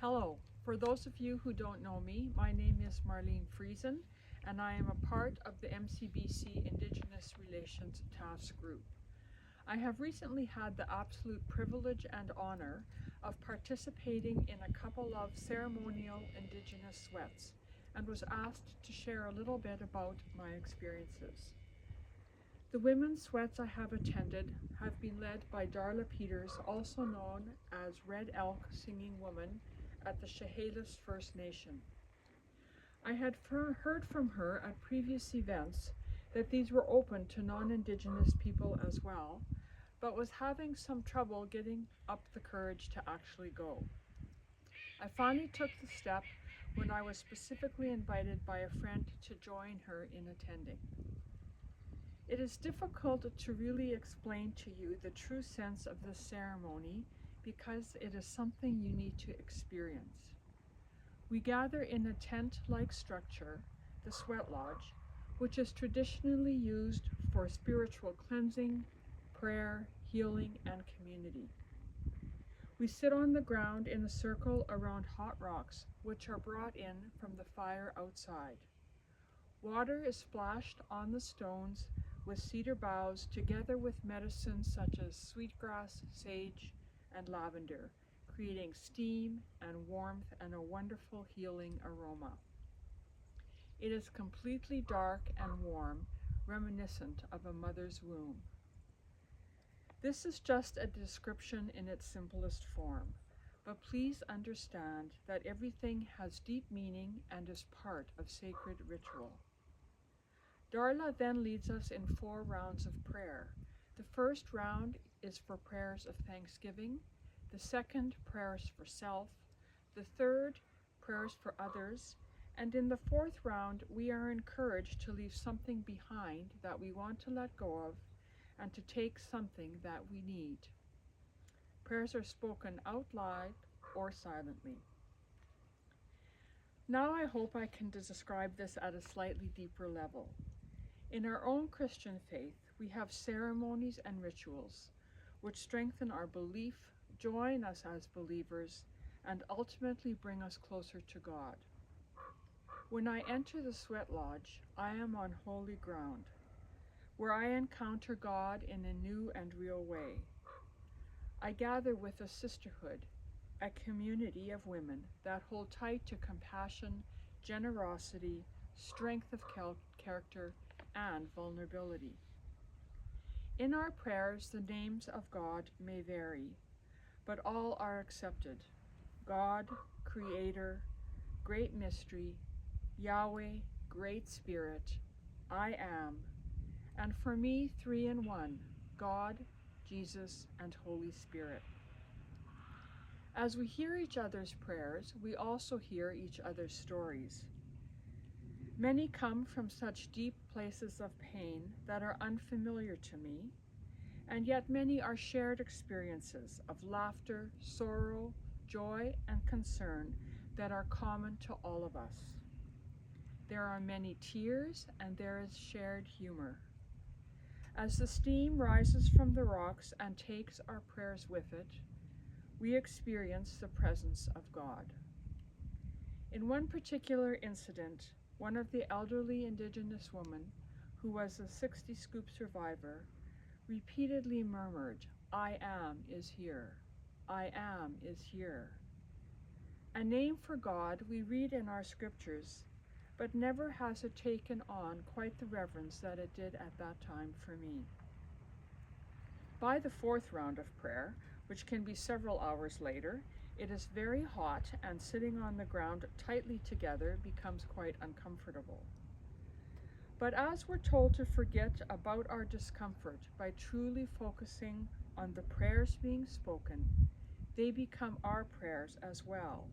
Hello. For those of you who don't know me, my name is Marlene Friesen, and I am a part of the MCBC Indigenous Relations Task Group. I have recently had the absolute privilege and honor of participating in a couple of ceremonial Indigenous sweats and was asked to share a little bit about my experiences. The women's sweats I have attended have been led by Darla Peters, also known as Red Elk Singing Woman at the Chehalis First Nation. I had heard from her at previous events that these were open to non-Indigenous people as well, but was having some trouble getting up the courage to actually go. I finally took the step when I was specifically invited by a friend to join her in attending. It is difficult to really explain to you the true sense of this ceremony because it is something you need to experience. We gather in a tent-like structure, the sweat lodge, which is traditionally used for spiritual cleansing, prayer, healing, and community. We sit on the ground in a circle around hot rocks, which are brought in from the fire outside. Water is splashed on the stones with cedar boughs together with medicines such as sweetgrass, sage, and lavender, creating steam and warmth and a wonderful healing aroma. It is completely dark and warm, reminiscent of a mother's womb. This is just a description in its simplest form, but please understand that everything has deep meaning and is part of sacred ritual. Darla then leads us in 4 rounds of prayer. The first round is for prayers of thanksgiving, the second, prayers for self, the third, prayers for others, and in the 4th round, we are encouraged to leave something behind that we want to let go of and to take something that we need. Prayers are spoken out loud or silently. Now I hope I can describe this at a slightly deeper level. In our own Christian faith, we have ceremonies and rituals which strengthen our belief, join us as believers, and ultimately bring us closer to God. When I enter the sweat lodge, I am on holy ground, where I encounter God in a new and real way. I gather with a sisterhood, a community of women that hold tight to compassion, generosity, strength of character, and vulnerability. In our prayers, the names of God may vary, but all are accepted. God, Creator, Great Mystery, Yahweh, Great Spirit, I Am, and for me, 3 in 1, God, Jesus, and Holy Spirit. As we hear each other's prayers, we also hear each other's stories. Many come from such deep places of pain that are unfamiliar to me, and yet many are shared experiences of laughter, sorrow, joy, and concern that are common to all of us. There are many tears, and there is shared humor. As the steam rises from the rocks and takes our prayers with it, we experience the presence of God. In one particular incident, one of the elderly Indigenous women, who was a 60 scoop survivor, repeatedly murmured, "I am is here. I am is here." A name for God we read in our scriptures, but never has it taken on quite the reverence that it did at that time for me. By the 4th round of prayer, which can be several hours later, it is very hot and sitting on the ground tightly together becomes quite uncomfortable. But as we're told to forget about our discomfort by truly focusing on the prayers being spoken, they become our prayers as well,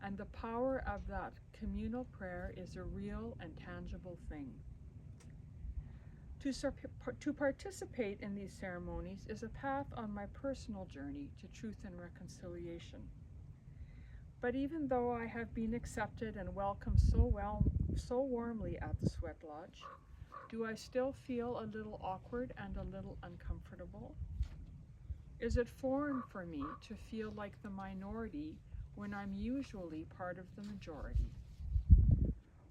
and the power of that communal prayer is a real and tangible thing. To participate in these ceremonies is a path on my personal journey to truth and reconciliation. But even though I have been accepted and welcomed so warmly at the sweat lodge, do I still feel a little awkward and a little uncomfortable? Is it foreign for me to feel like the minority when I'm usually part of the majority?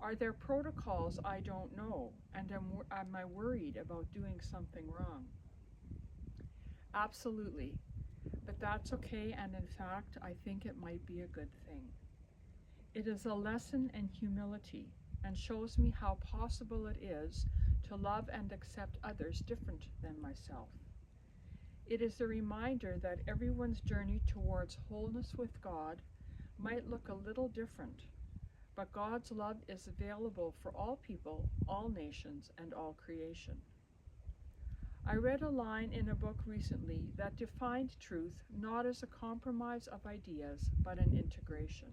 Are there protocols I don't know, and am I worried about doing something wrong? Absolutely, but that's okay, and in fact, I think it might be a good thing. It is a lesson in humility and shows me how possible it is to love and accept others different than myself. It is a reminder that everyone's journey towards wholeness with God might look a little different, but God's love is available for all people, all nations, and all creation. I read a line in a book recently that defined truth not as a compromise of ideas, but an integration.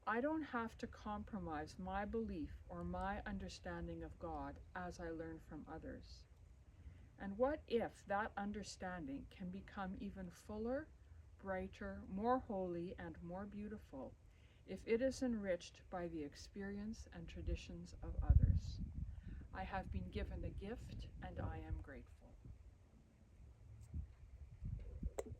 I don't have to compromise my belief or my understanding of God as I learn from others. And what if that understanding can become even fuller, brighter, more holy, and more beautiful if it is enriched by the experience and traditions of others? I have been given a gift, and I am